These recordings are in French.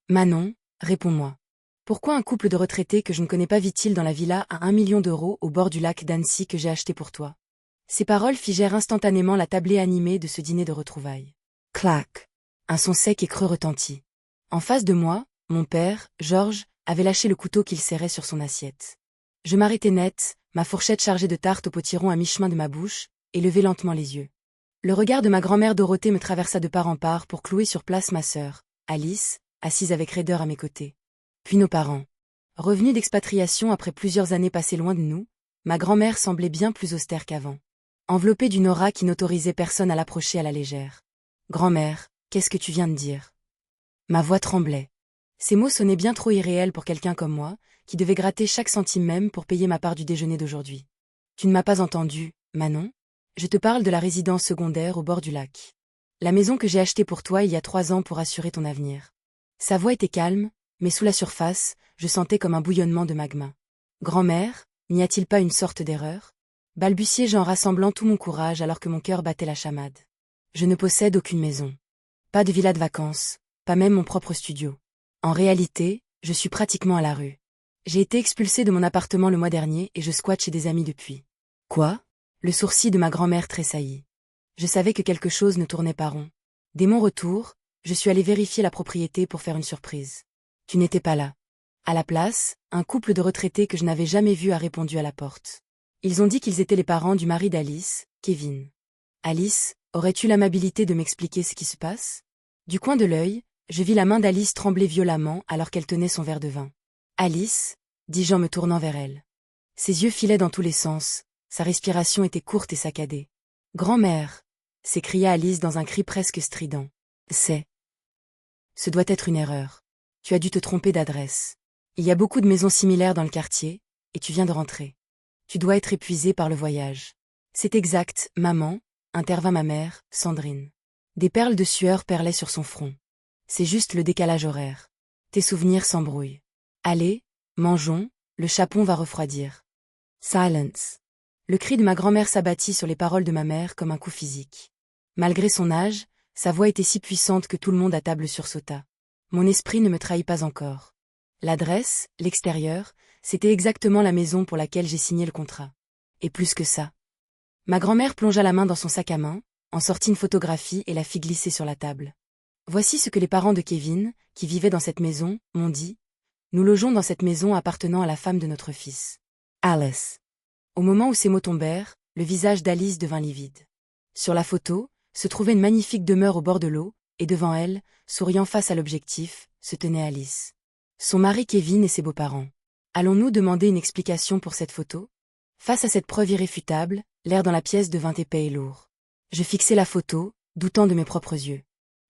Manon, réponds-moi. Pourquoi un couple de retraités que je ne connais pas vit-il dans la villa à 1 million d'euros au bord du lac d'Annecy que j'ai acheté pour toi? Ces paroles figèrent instantanément la tablée animée de ce dîner de retrouvailles. Clac! Un son sec et creux retentit. En face de moi, mon père, Georges, avait lâché le couteau qu'il serrait sur son assiette. Je m'arrêtai net, ma fourchette chargée de tarte au potiron à mi-chemin de ma bouche, et levai lentement les yeux. Le regard de ma grand-mère Dorothée me traversa de part en part pour clouer sur place ma sœur, Alice, assise avec raideur à mes côtés. Puis nos parents. Revenus d'expatriation après plusieurs années passées loin de nous, ma grand-mère semblait bien plus austère qu'avant. Enveloppée d'une aura qui n'autorisait personne à l'approcher à la légère. « Grand-mère, qu'est-ce que tu viens de dire ?» Ma voix tremblait. Ces mots sonnaient bien trop irréels pour quelqu'un comme moi, qui devait gratter chaque centime même pour payer ma part du déjeuner d'aujourd'hui. « Tu ne m'as pas entendu, Manon ? Je te parle de la résidence secondaire au bord du lac. La maison que j'ai achetée pour toi il y a 3 ans pour assurer ton avenir. » Sa voix était calme, mais sous la surface, je sentais comme un bouillonnement de magma. « Grand-mère, n'y a-t-il pas une sorte d'erreur ?» balbutiai-je en rassemblant tout mon courage alors que mon cœur battait la chamade. Je ne possède aucune maison. Pas de villa de vacances, pas même mon propre studio. En réalité, je suis pratiquement à la rue. J'ai été expulsée de mon appartement le mois dernier et je squatte chez des amis depuis. Quoi? Le sourcil de ma grand-mère tressaillit. Je savais que quelque chose ne tournait pas rond. Dès mon retour, je suis allée vérifier la propriété pour faire une surprise. Tu n'étais pas là. À la place, un couple de retraités que je n'avais jamais vu a répondu à la porte. Ils ont dit qu'ils étaient les parents du mari d'Alice, Kevin. Alice, aurais-tu l'amabilité de m'expliquer ce qui se passe? Du coin de l'œil, je vis la main d'Alice trembler violemment alors qu'elle tenait son verre de vin. Alice, dis-je en me tournant vers elle. Ses yeux filaient dans tous les sens, sa respiration était courte et saccadée. Grand-mère, s'écria Alice dans un cri presque strident. Ce doit être une erreur. Tu as dû te tromper d'adresse. Il y a beaucoup de maisons similaires dans le quartier, et tu viens de rentrer. Tu dois être épuisée par le voyage. C'est exact, maman, intervint ma mère, Sandrine. Des perles de sueur perlaient sur son front. C'est juste le décalage horaire. Tes souvenirs s'embrouillent. Allez, mangeons, le chapon va refroidir. Silence. Le cri de ma grand-mère s'abattit sur les paroles de ma mère comme un coup physique. Malgré son âge, sa voix était si puissante que tout le monde à table sursauta. Mon esprit ne me trahit pas encore. L'adresse, l'extérieur, c'était exactement la maison pour laquelle j'ai signé le contrat. Et plus que ça. Ma grand-mère plongea la main dans son sac à main, en sortit une photographie et la fit glisser sur la table. Voici ce que les parents de Kevin, qui vivaient dans cette maison, m'ont dit. Nous logeons dans cette maison appartenant à la femme de notre fils. Alice. Au moment où ces mots tombèrent, le visage d'Alice devint livide. Sur la photo, se trouvait une magnifique demeure au bord de l'eau, et devant elle, souriant face à l'objectif, se tenait Alice. Son mari Kevin et ses beaux-parents. Allons-nous demander une explication pour cette photo? Face à cette preuve irréfutable, l'air dans la pièce devint épais et lourd. Je fixai la photo, doutant de mes propres yeux.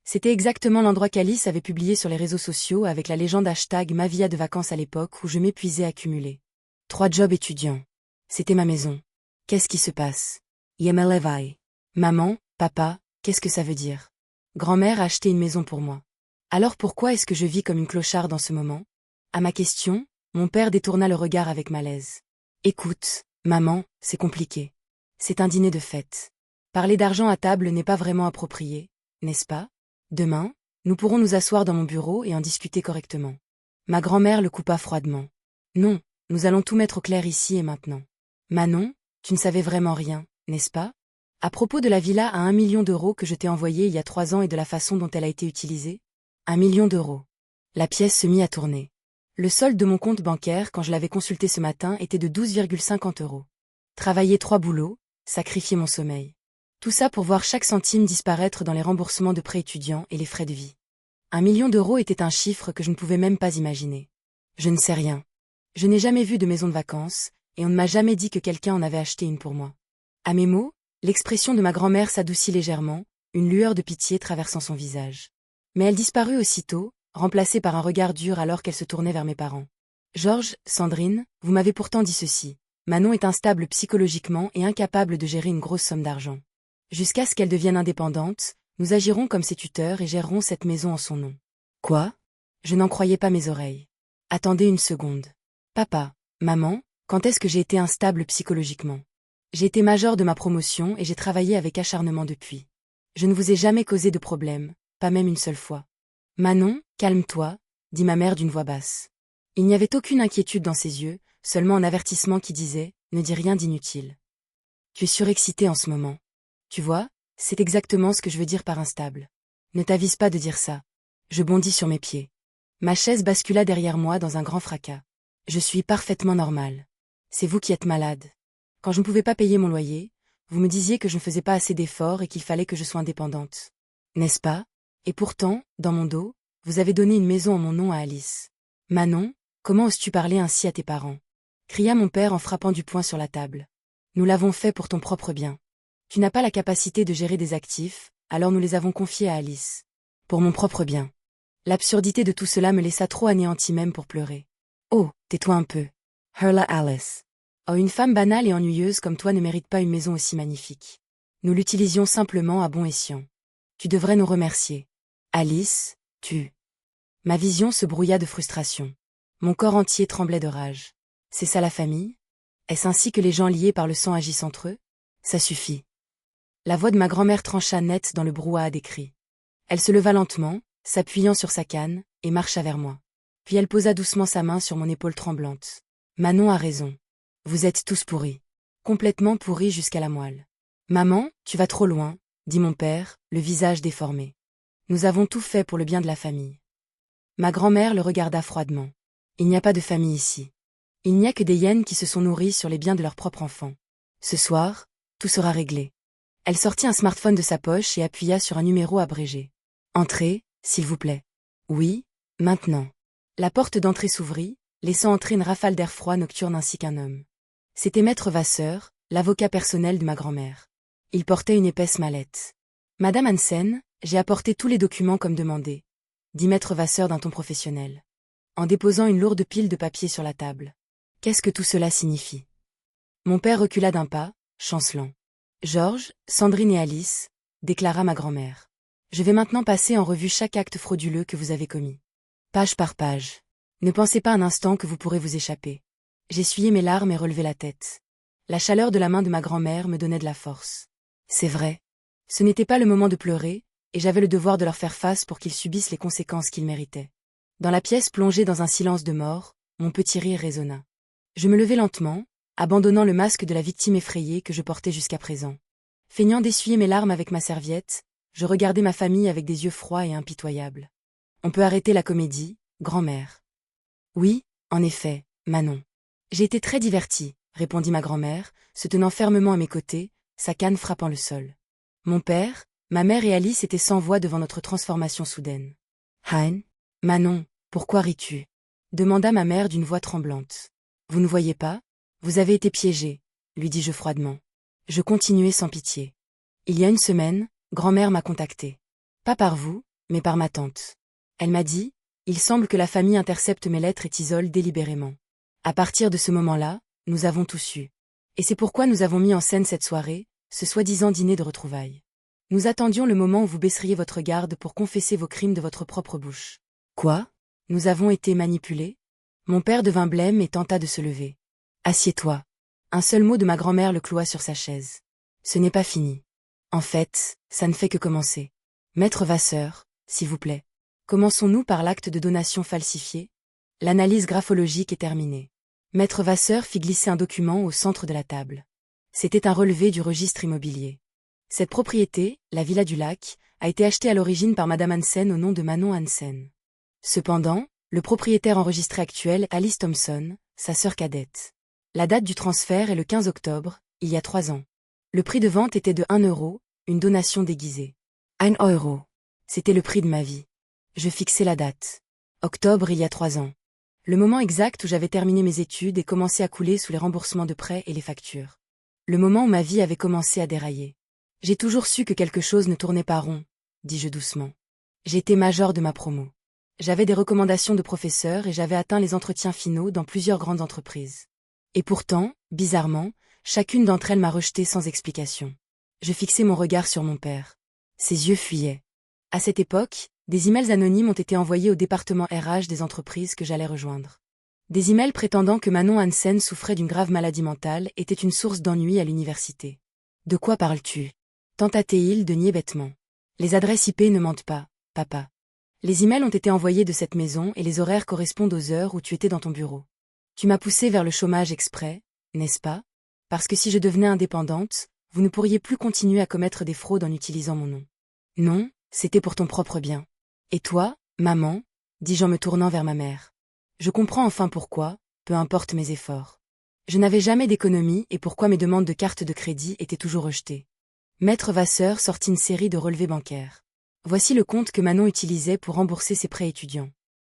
C'était exactement l'endroit qu'Alice avait publié sur les réseaux sociaux avec la légende hashtag Ma Villa de vacances à l'époque où je m'épuisais à cumuler. 3 jobs étudiants. C'était ma maison. Qu'est-ce qui se passe? Yemelevai. Maman, papa, qu'est-ce que ça veut dire? Grand-mère a acheté une maison pour moi. Alors pourquoi est-ce que je vis comme une clocharde en ce moment? À ma question, mon père détourna le regard avec malaise. Écoute, maman, c'est compliqué. C'est un dîner de fête. Parler d'argent à table n'est pas vraiment approprié, n'est-ce pas? Demain, nous pourrons nous asseoir dans mon bureau et en discuter correctement. Ma grand-mère le coupa froidement. Non, nous allons tout mettre au clair ici et maintenant. Manon, tu ne savais vraiment rien, n'est-ce pas? À propos de la villa à 1 million d'euros que je t'ai envoyée il y a 3 ans et de la façon dont elle a été utilisée? 1 million d'euros. La pièce se mit à tourner. Le solde de mon compte bancaire quand je l'avais consulté ce matin était de 12,50 €. Travailler 3 boulots, sacrifier mon sommeil. Tout ça pour voir chaque centime disparaître dans les remboursements de prêts étudiants et les frais de vie. 1 million d'euros était un chiffre que je ne pouvais même pas imaginer. Je ne sais rien. Je n'ai jamais vu de maison de vacances, et on ne m'a jamais dit que quelqu'un en avait acheté une pour moi. À mes mots, l'expression de ma grand-mère s'adoucit légèrement, une lueur de pitié traversant son visage. Mais elle disparut aussitôt, remplacée par un regard dur alors qu'elle se tournait vers mes parents. Georges, Sandrine, vous m'avez pourtant dit ceci. Manon est instable psychologiquement et incapable de gérer une grosse somme d'argent. Jusqu'à ce qu'elle devienne indépendante, nous agirons comme ses tuteurs et gérerons cette maison en son nom. Quoi? Je n'en croyais pas mes oreilles. Attendez une seconde. Papa, maman, quand est-ce que j'ai été instable psychologiquement? J'ai été major de ma promotion et j'ai travaillé avec acharnement depuis. Je ne vous ai jamais causé de problème, pas même une seule fois. Manon, calme-toi, dit ma mère d'une voix basse. Il n'y avait aucune inquiétude dans ses yeux, seulement un avertissement qui disait « Ne dis rien d'inutile. Tu es surexcité en ce moment. Tu vois, c'est exactement ce que je veux dire par instable. Ne t'avise pas de dire ça. » Je bondis sur mes pieds. Ma chaise bascula derrière moi dans un grand fracas. Je suis parfaitement normale. C'est vous qui êtes malade. Quand je ne pouvais pas payer mon loyer, vous me disiez que je ne faisais pas assez d'efforts et qu'il fallait que je sois indépendante. N'est-ce pas? Et pourtant, dans mon dos, vous avez donné une maison en mon nom à Alice. Manon, comment oses-tu parler ainsi à tes parents? Cria mon père en frappant du poing sur la table. Nous l'avons fait pour ton propre bien. Tu n'as pas la capacité de gérer des actifs, alors nous les avons confiés à Alice. Pour mon propre bien. L'absurdité de tout cela me laissa trop anéanti même pour pleurer. Oh, tais-toi un peu. Hurla Alice. Oh, une femme banale et ennuyeuse comme toi ne mérite pas une maison aussi magnifique. Nous l'utilisions simplement à bon escient. Tu devrais nous remercier. Alice, tu... Ma vision se brouilla de frustration. Mon corps entier tremblait de rage. C'est ça la famille? Est-ce ainsi que les gens liés par le sang agissent entre eux? Ça suffit. La voix de ma grand-mère trancha net dans le brouhaha des cris. Elle se leva lentement, s'appuyant sur sa canne, et marcha vers moi. Puis elle posa doucement sa main sur mon épaule tremblante. Manon a raison. Vous êtes tous pourris. Complètement pourris jusqu'à la moelle. Maman, tu vas trop loin, dit mon père, le visage déformé. Nous avons tout fait pour le bien de la famille. Ma grand-mère le regarda froidement. Il n'y a pas de famille ici. Il n'y a que des hyènes qui se sont nourries sur les biens de leur propre enfant. Ce soir, tout sera réglé. Elle sortit un smartphone de sa poche et appuya sur un numéro abrégé. Entrez, s'il vous plaît. Oui, maintenant. La porte d'entrée s'ouvrit, laissant entrer une rafale d'air froid nocturne ainsi qu'un homme. C'était Maître Vasseur, l'avocat personnel de ma grand-mère. Il portait une épaisse mallette. Madame Hansen, j'ai apporté tous les documents comme demandé, dit Maître Vasseur d'un ton professionnel, en déposant une lourde pile de papiers sur la table. Qu'est-ce que tout cela signifie? Mon père recula d'un pas, chancelant. Georges, Sandrine et Alice, déclara ma grand-mère. Je vais maintenant passer en revue chaque acte frauduleux que vous avez commis. Page par page. Ne pensez pas un instant que vous pourrez vous échapper. J'essuyai mes larmes et relevai la tête. La chaleur de la main de ma grand-mère me donnait de la force. C'est vrai. Ce n'était pas le moment de pleurer, et j'avais le devoir de leur faire face pour qu'ils subissent les conséquences qu'ils méritaient. Dans la pièce plongée dans un silence de mort, mon petit rire résonna. Je me levai lentement, abandonnant le masque de la victime effrayée que je portais jusqu'à présent. Feignant d'essuyer mes larmes avec ma serviette, je regardais ma famille avec des yeux froids et impitoyables. On peut arrêter la comédie, grand-mère. Oui, en effet, Manon. J'ai été très divertie, répondit ma grand-mère, se tenant fermement à mes côtés, sa canne frappant le sol. Mon père, ma mère et Alice étaient sans voix devant notre transformation soudaine. Hein? Manon, pourquoi ris-tu? Demanda ma mère d'une voix tremblante. Vous ne voyez pas? Vous avez été piégée, lui dis-je froidement. Je continuai sans pitié. Il y a une semaine, grand-mère m'a contacté. Pas par vous, mais par ma tante. Elle m'a dit, il semble que la famille intercepte mes lettres et t'isole délibérément. À partir de ce moment-là, nous avons tout su. Et c'est pourquoi nous avons mis en scène cette soirée, ce soi-disant dîner de retrouvailles. Nous attendions le moment où vous baisseriez votre garde pour confesser vos crimes de votre propre bouche. Quoi? Nous avons été manipulés? Mon père devint blême et tenta de se lever. Assieds-toi. Un seul mot de ma grand-mère le cloua sur sa chaise. Ce n'est pas fini. En fait, ça ne fait que commencer. Maître Vasseur, s'il vous plaît. Commençons-nous par l'acte de donation falsifié? L'analyse graphologique est terminée. Maître Vasseur fit glisser un document au centre de la table. C'était un relevé du registre immobilier. Cette propriété, la Villa du Lac, a été achetée à l'origine par Madame Hansen au nom de Manon Hansen. Cependant, le propriétaire enregistré actuel est Alice Thompson, sa sœur cadette. La date du transfert est le 15 octobre, il y a 3 ans. Le prix de vente était de 1 euro, une donation déguisée. 1 euro. C'était le prix de ma vie. Je fixai la date. Octobre il y a 3 ans. Le moment exact où j'avais terminé mes études et commencé à couler sous les remboursements de prêts et les factures. Le moment où ma vie avait commencé à dérailler. J'ai toujours su que quelque chose ne tournait pas rond, dis-je doucement. J'étais major de ma promo. J'avais des recommandations de professeurs et j'avais atteint les entretiens finaux dans plusieurs grandes entreprises. Et pourtant, bizarrement, chacune d'entre elles m'a rejeté sans explication. Je fixai mon regard sur mon père. Ses yeux fuyaient. À cette époque, des emails anonymes ont été envoyés au département RH des entreprises que j'allais rejoindre. Des emails prétendant que Manon Hansen souffrait d'une grave maladie mentale était une source d'ennui à l'université. De quoi parles-tu? Tenta-t-il de nier bêtement. Les adresses IP ne mentent pas, papa. Les emails ont été envoyés de cette maison et les horaires correspondent aux heures où tu étais dans ton bureau. Tu m'as poussé vers le chômage exprès, n'est-ce pas? Parce que si je devenais indépendante, vous ne pourriez plus continuer à commettre des fraudes en utilisant mon nom. Non, c'était pour ton propre bien. Et toi, maman? Dis-je en me tournant vers ma mère. Je comprends enfin pourquoi, peu importe mes efforts. Je n'avais jamais d'économie et pourquoi mes demandes de carte de crédit étaient toujours rejetées. Maître Vasseur sortit une série de relevés bancaires. Voici le compte que Manon utilisait pour rembourser ses prêts étudiants.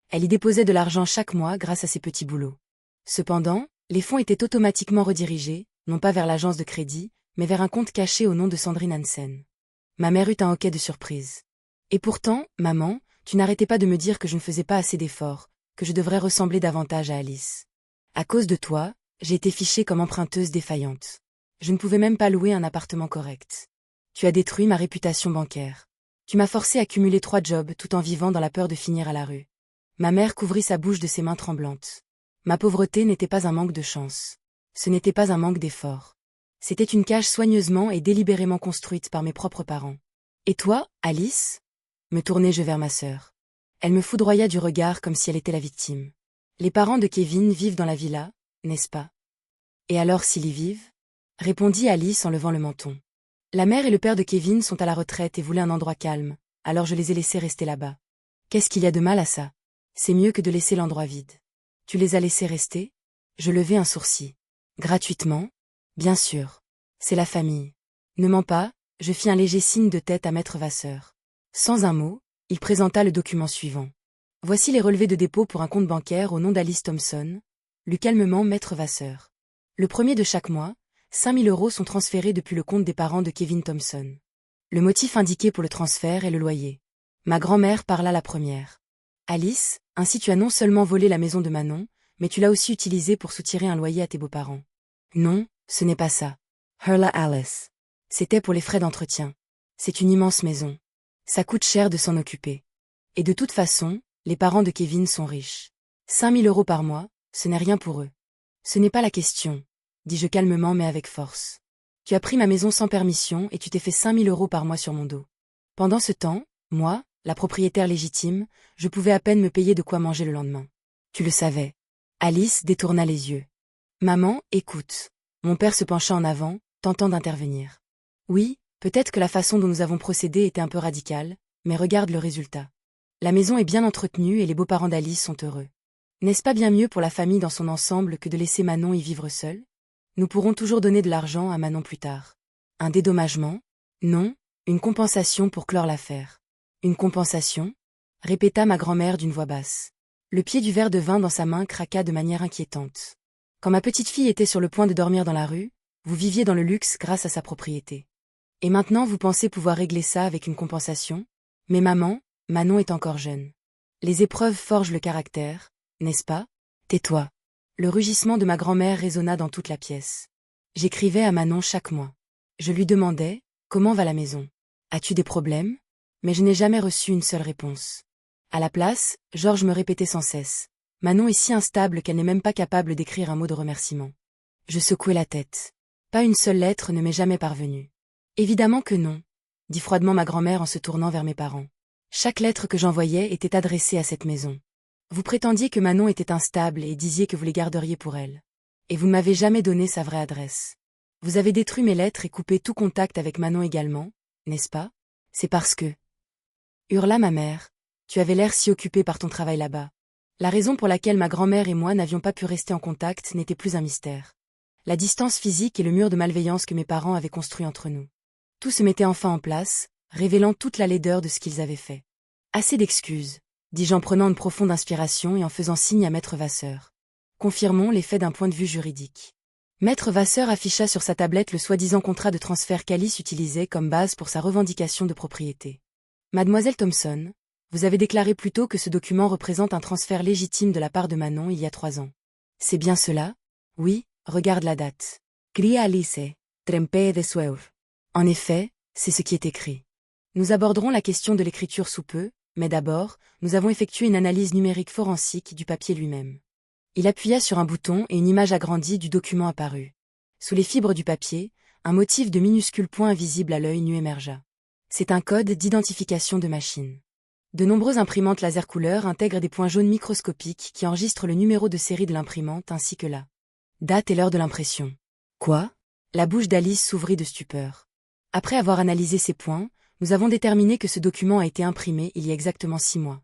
Elle y déposait de l'argent chaque mois grâce à ses petits boulots. Cependant, les fonds étaient automatiquement redirigés, non pas vers l'agence de crédit, mais vers un compte caché au nom de Sandrine Hansen. Ma mère eut un hoquet de surprise. Et pourtant, maman, tu n'arrêtais pas de me dire que je ne faisais pas assez d'efforts, que je devrais ressembler davantage à Alice. À cause de toi, j'ai été fichée comme emprunteuse défaillante. Je ne pouvais même pas louer un appartement correct. Tu as détruit ma réputation bancaire. Tu m'as forcé à cumuler 3 jobs tout en vivant dans la peur de finir à la rue. Ma mère couvrit sa bouche de ses mains tremblantes. Ma pauvreté n'était pas un manque de chance. Ce n'était pas un manque d'effort. C'était une cage soigneusement et délibérément construite par mes propres parents. Et toi, Alice? Me tournai-je vers ma sœur. Elle me foudroya du regard comme si elle était la victime. Les parents de Kevin vivent dans la villa, n'est-ce pas? Et alors s'ils y vivent? Répondit Alice en levant le menton. La mère et le père de Kevin sont à la retraite et voulaient un endroit calme, alors je les ai laissés rester là-bas. Qu'est-ce qu'il y a de mal à ça? C'est mieux que de laisser l'endroit vide. Tu les as laissés rester? Je levai un sourcil. Gratuitement? Bien sûr. C'est la famille. Ne mens pas, je fis un léger signe de tête à Maître Vasseur. Sans un mot, il présenta le document suivant. Voici les relevés de dépôt pour un compte bancaire au nom d'Alice Thompson, lut calmement Maître Vasseur. Le premier de chaque mois, 5 000 € sont transférés depuis le compte des parents de Kevin Thompson. Le motif indiqué pour le transfert est le loyer. Ma grand-mère parla la première. Alice, ainsi tu as non seulement volé la maison de Manon, mais tu l'as aussi utilisée pour soutirer un loyer à tes beaux-parents. Non, ce n'est pas ça. Hurla Alice. C'était pour les frais d'entretien. C'est une immense maison. Ça coûte cher de s'en occuper. Et de toute façon, les parents de Kevin sont riches. 5 000 € par mois, ce n'est rien pour eux. Ce n'est pas la question, dis-je calmement mais avec force. Tu as pris ma maison sans permission et tu t'es fait 5 000 € par mois sur mon dos. Pendant ce temps, moi, la propriétaire légitime, je pouvais à peine me payer de quoi manger le lendemain. Tu le savais. Alice détourna les yeux. Maman, écoute. Mon père se pencha en avant, tentant d'intervenir. Oui, peut-être que la façon dont nous avons procédé était un peu radicale, mais regarde le résultat. La maison est bien entretenue et les beaux-parents d'Alice sont heureux. N'est-ce pas bien mieux pour la famille dans son ensemble que de laisser Manon y vivre seule? Nous pourrons toujours donner de l'argent à Manon plus tard. Un dédommagement? Non, une compensation pour clore l'affaire. Une compensation? Répéta ma grand-mère d'une voix basse. Le pied du verre de vin dans sa main craqua de manière inquiétante. Quand ma petite fille était sur le point de dormir dans la rue, vous viviez dans le luxe grâce à sa propriété. Et maintenant vous pensez pouvoir régler ça avec une compensation? Mais maman, Manon est encore jeune. Les épreuves forgent le caractère, n'est-ce pas? Tais-toi. Le rugissement de ma grand-mère résonna dans toute la pièce. J'écrivais à Manon chaque mois. Je lui demandais, comment va la maison? As-tu des problèmes? Mais je n'ai jamais reçu une seule réponse. À la place, Georges me répétait sans cesse. Manon est si instable qu'elle n'est même pas capable d'écrire un mot de remerciement. Je secouai la tête. Pas une seule lettre ne m'est jamais parvenue. Évidemment que non, dit froidement ma grand-mère en se tournant vers mes parents. Chaque lettre que j'envoyais était adressée à cette maison. Vous prétendiez que Manon était instable et disiez que vous les garderiez pour elle. Et vous ne m'avez jamais donné sa vraie adresse. Vous avez détruit mes lettres et coupé tout contact avec Manon également, n'est-ce pas? C'est parce que... Hurla ma mère. Tu avais l'air si occupé par ton travail là-bas. La raison pour laquelle ma grand-mère et moi n'avions pas pu rester en contact n'était plus un mystère. La distance physique et le mur de malveillance que mes parents avaient construit entre nous. Tout se mettait enfin en place, révélant toute la laideur de ce qu'ils avaient fait. Assez d'excuses, dis-je en prenant une profonde inspiration et en faisant signe à Maître Vasseur. Confirmons les faits d'un point de vue juridique. Maître Vasseur afficha sur sa tablette le soi-disant contrat de transfert qu'Alice utilisait comme base pour sa revendication de propriété. Mademoiselle Thompson, vous avez déclaré plus tôt que ce document représente un transfert légitime de la part de Manon il y a 3 ans. C'est bien cela? Oui, regarde la date. Cria Alice, trempée de sueur. En effet, c'est ce qui est écrit. Nous aborderons la question de l'écriture sous peu, mais d'abord, nous avons effectué une analyse numérique forensique du papier lui-même. Il appuya sur un bouton et une image agrandie du document apparut. Sous les fibres du papier, un motif de minuscules points invisibles à l'œil nu émergea. C'est un code d'identification de machine. De nombreuses imprimantes laser couleur intègrent des points jaunes microscopiques qui enregistrent le numéro de série de l'imprimante ainsi que la date et l'heure de l'impression. Quoi? La bouche d'Alice s'ouvrit de stupeur. Après avoir analysé ces points, nous avons déterminé que ce document a été imprimé il y a exactement 6 mois.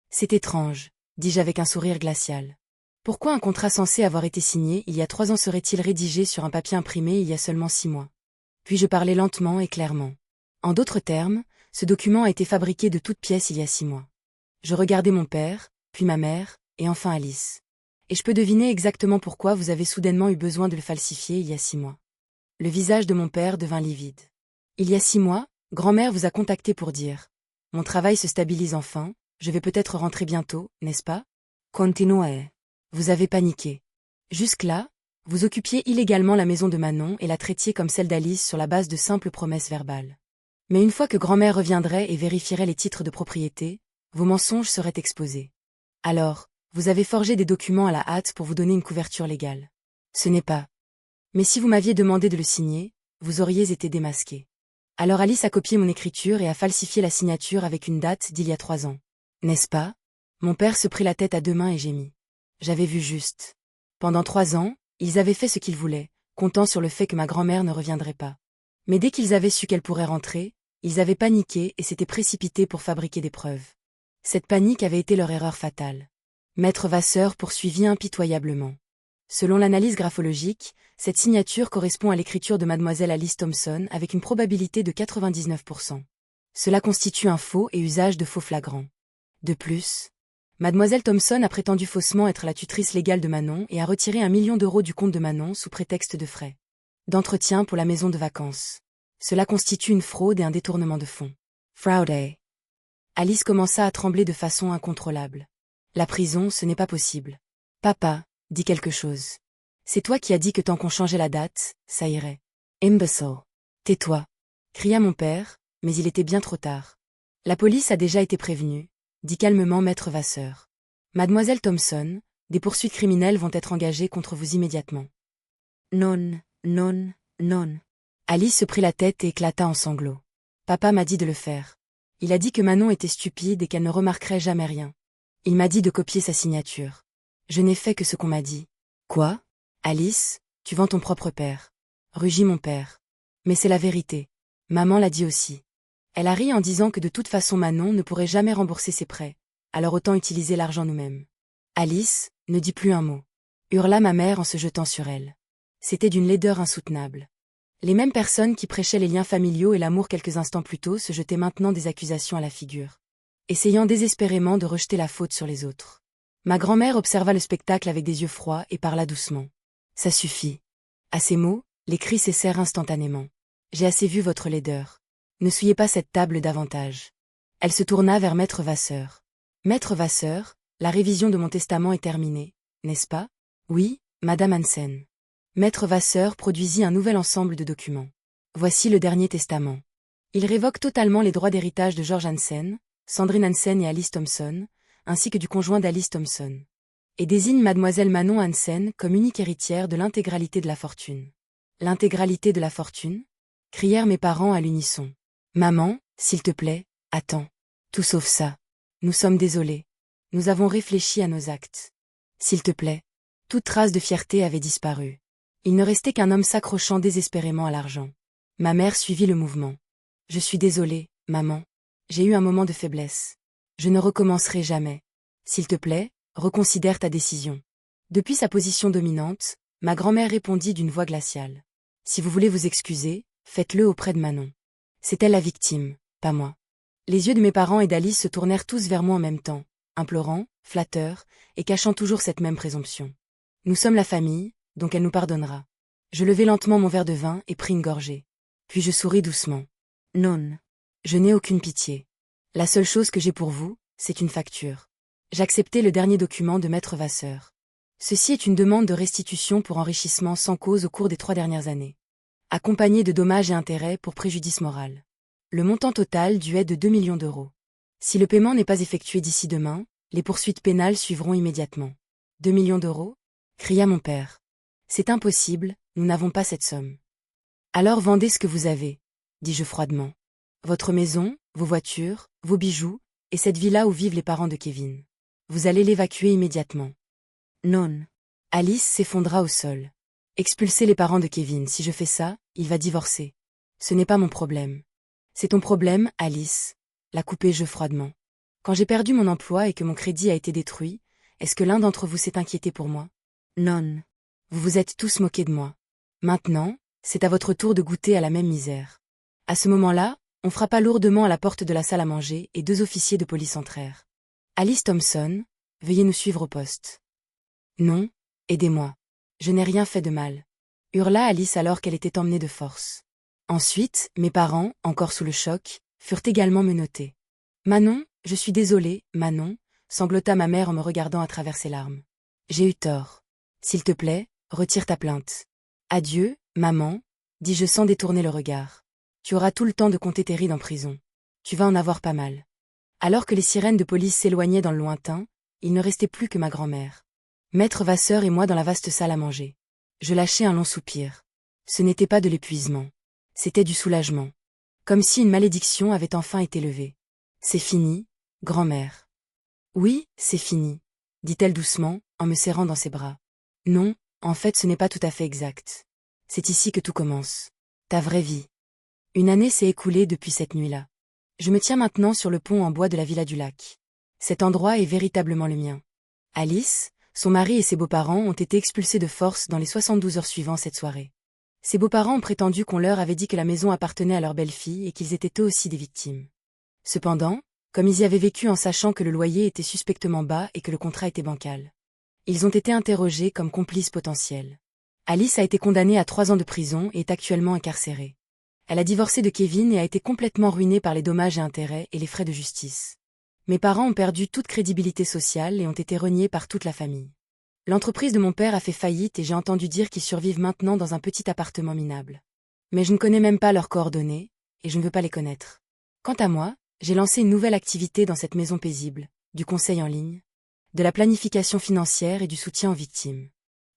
C'est étrange, dis-je avec un sourire glacial. Pourquoi un contrat censé avoir été signé il y a 3 ans serait-il rédigé sur un papier imprimé il y a seulement 6 mois? Puis je parlais lentement et clairement. En d'autres termes, ce document a été fabriqué de toutes pièces il y a 6 mois. Je regardais mon père, puis ma mère, et enfin Alice. Et je peux deviner exactement pourquoi vous avez soudainement eu besoin de le falsifier il y a 6 mois. Le visage de mon père devint livide. Il y a 6 mois, grand-mère vous a contacté pour dire « Mon travail se stabilise enfin, je vais peut-être rentrer bientôt, n'est-ce pas ?» Continuez. Vous avez paniqué. Jusque-là, vous occupiez illégalement la maison de Manon et la traitiez comme celle d'Alice sur la base de simples promesses verbales. Mais une fois que grand-mère reviendrait et vérifierait les titres de propriété, vos mensonges seraient exposés. Alors, vous avez forgé des documents à la hâte pour vous donner une couverture légale. Ce n'est pas. Mais si vous m'aviez demandé de le signer, vous auriez été démasqué. Alors Alice a copié mon écriture et a falsifié la signature avec une date d'il y a 3 ans. N'est-ce pas? Mon père se prit la tête à 2 mains et gémit. J'avais vu juste. Pendant 3 ans, ils avaient fait ce qu'ils voulaient, comptant sur le fait que ma grand-mère ne reviendrait pas. Mais dès qu'ils avaient su qu'elle pourrait rentrer, ils avaient paniqué et s'étaient précipités pour fabriquer des preuves. Cette panique avait été leur erreur fatale. Maître Vasseur poursuivit impitoyablement. Selon l'analyse graphologique, cette signature correspond à l'écriture de mademoiselle Alice Thompson avec une probabilité de 99%. Cela constitue un faux et usage de faux flagrant. De plus, mademoiselle Thompson a prétendu faussement être la tutrice légale de Manon et a retiré 1 million d'euros du compte de Manon sous prétexte de frais d'entretien pour la maison de vacances. Cela constitue une fraude et un détournement de fonds. Fraude. Alice commença à trembler de façon incontrôlable. La prison, ce n'est pas possible. Papa, dis quelque chose. C'est toi qui as dit que tant qu'on changeait la date, ça irait. Imbecile. Tais-toi. Cria mon père, mais il était bien trop tard. La police a déjà été prévenue, dit calmement maître Vasseur. Mademoiselle Thompson, des poursuites criminelles vont être engagées contre vous immédiatement. Non, non, non. Alice se prit la tête et éclata en sanglots. Papa m'a dit de le faire. Il a dit que Manon était stupide et qu'elle ne remarquerait jamais rien. Il m'a dit de copier sa signature. Je n'ai fait que ce qu'on m'a dit. Quoi? Alice, tu vends ton propre père. Rugit mon père. Mais c'est la vérité. Maman l'a dit aussi. Elle a ri en disant que de toute façon Manon ne pourrait jamais rembourser ses prêts, alors autant utiliser l'argent nous-mêmes. Alice, ne dis plus un mot. Hurla ma mère en se jetant sur elle. C'était d'une laideur insoutenable. Les mêmes personnes qui prêchaient les liens familiaux et l'amour quelques instants plus tôt se jetaient maintenant des accusations à la figure, essayant désespérément de rejeter la faute sur les autres. Ma grand-mère observa le spectacle avec des yeux froids et parla doucement. Ça suffit. À ces mots, les cris cessèrent instantanément. J'ai assez vu votre laideur. Ne souillez pas cette table davantage. Elle se tourna vers maître Vasseur. Maître Vasseur, la révision de mon testament est terminée, n'est-ce pas? Oui, madame Hansen. Maître Vasseur produisit un nouvel ensemble de documents. Voici le dernier testament. Il révoque totalement les droits d'héritage de George Hansen, Sandrine Hansen et Alice Thompson, ainsi que du conjoint d'Alice Thompson. Et désigne mademoiselle Manon Hansen comme unique héritière de l'intégralité de la fortune. L'intégralité de la fortune? Crièrent mes parents à l'unisson. Maman, s'il te plaît, attends. Tout sauf ça. Nous sommes désolés. Nous avons réfléchi à nos actes. S'il te plaît. Toute trace de fierté avait disparu. Il ne restait qu'un homme s'accrochant désespérément à l'argent. Ma mère suivit le mouvement. Je suis désolée, maman. J'ai eu un moment de faiblesse. Je ne recommencerai jamais. S'il te plaît, reconsidère ta décision. Depuis sa position dominante, ma grand-mère répondit d'une voix glaciale. Si vous voulez vous excuser, faites-le auprès de Manon. C'est elle la victime, pas moi. Les yeux de mes parents et d'Alice se tournèrent tous vers moi en même temps, implorants, flatteurs, et cachant toujours cette même présomption. Nous sommes la famille, donc elle nous pardonnera. Je levai lentement mon verre de vin et pris une gorgée. Puis je souris doucement. Non. Je n'ai aucune pitié. La seule chose que j'ai pour vous, c'est une facture. J'acceptai le dernier document de maître Vasseur. Ceci est une demande de restitution pour enrichissement sans cause au cours des 3 dernières années. Accompagné de dommages et intérêts pour préjudice moral. Le montant total dû est de 2 millions d'euros. Si le paiement n'est pas effectué d'ici demain, les poursuites pénales suivront immédiatement. 2 millions d'euros? Cria mon père. C'est impossible, nous n'avons pas cette somme. Alors vendez ce que vous avez, dis-je froidement. Votre maison, vos voitures, vos bijoux, et cette villa où vivent les parents de Kevin. Vous allez l'évacuer immédiatement. Non. Alice s'effondra au sol. Expulser les parents de Kevin, si je fais ça, il va divorcer. Ce n'est pas mon problème. C'est ton problème, Alice, l'a coupé-je froidement. Quand j'ai perdu mon emploi et que mon crédit a été détruit, est-ce que l'un d'entre vous s'est inquiété pour moi? Non. Vous vous êtes tous moqués de moi. Maintenant, c'est à votre tour de goûter à la même misère. À ce moment-là, on frappa lourdement à la porte de la salle à manger et 2 officiers de police entrèrent. Alice Thompson, veuillez nous suivre au poste. Non, aidez-moi. Je n'ai rien fait de mal. Hurla Alice alors qu'elle était emmenée de force. Ensuite, mes parents, encore sous le choc, furent également menottés. Manon, je suis désolée, Manon, sanglota ma mère en me regardant à travers ses larmes. J'ai eu tort. S'il te plaît, retire ta plainte. Adieu, maman, dis-je sans détourner le regard. Tu auras tout le temps de compter tes rides en prison. Tu vas en avoir pas mal. Alors que les sirènes de police s'éloignaient dans le lointain, il ne restait plus que ma grand-mère. Maître Vasseur et moi dans la vaste salle à manger. Je lâchai un long soupir. Ce n'était pas de l'épuisement. C'était du soulagement. Comme si une malédiction avait enfin été levée. C'est fini, grand-mère. Oui, c'est fini, dit-elle doucement, en me serrant dans ses bras. Non, en fait ce n'est pas tout à fait exact. C'est ici que tout commence. Ta vraie vie. Une année s'est écoulée depuis cette nuit-là. Je me tiens maintenant sur le pont en bois de la Villa du Lac. Cet endroit est véritablement le mien. Alice, son mari et ses beaux-parents ont été expulsés de force dans les 72 heures suivant cette soirée. Ses beaux-parents ont prétendu qu'on leur avait dit que la maison appartenait à leur belle-fille et qu'ils étaient eux aussi des victimes. Cependant, comme ils y avaient vécu en sachant que le loyer était suspectement bas et que le contrat était bancal, ils ont été interrogés comme complices potentiels. Alice a été condamnée à 3 ans de prison et est actuellement incarcérée. Elle a divorcé de Kevin et a été complètement ruinée par les dommages et intérêts et les frais de justice. Mes parents ont perdu toute crédibilité sociale et ont été reniés par toute la famille. L'entreprise de mon père a fait faillite et j'ai entendu dire qu'ils survivent maintenant dans un petit appartement minable. Mais je ne connais même pas leurs coordonnées, et je ne veux pas les connaître. Quant à moi, j'ai lancé une nouvelle activité dans cette maison paisible, du conseil en ligne, de la planification financière et du soutien aux victimes.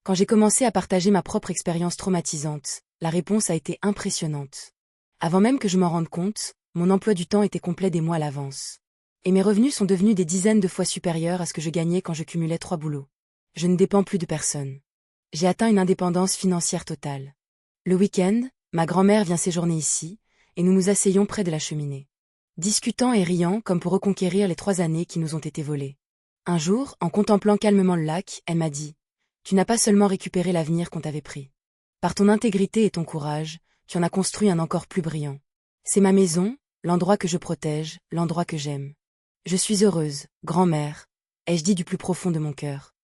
Quand j'ai commencé à partager ma propre expérience traumatisante, la réponse a été impressionnante. Avant même que je m'en rende compte, mon emploi du temps était complet des mois à l'avance. Et mes revenus sont devenus des dizaines de fois supérieurs à ce que je gagnais quand je cumulais 3 boulots. Je ne dépends plus de personne. J'ai atteint une indépendance financière totale. Le week-end, ma grand-mère vient séjourner ici, et nous nous asseyons près de la cheminée, discutant et riant comme pour reconquérir les 3 années qui nous ont été volées. Un jour, en contemplant calmement le lac, elle m'a dit « Tu n'as pas seulement récupéré l'avenir qu'on t'avait pris. Par ton intégrité et ton courage, tu en as construit un encore plus brillant. C'est ma maison, l'endroit que je protège, l'endroit que j'aime. Je suis heureuse, grand-mère, ai-je dit du plus profond de mon cœur.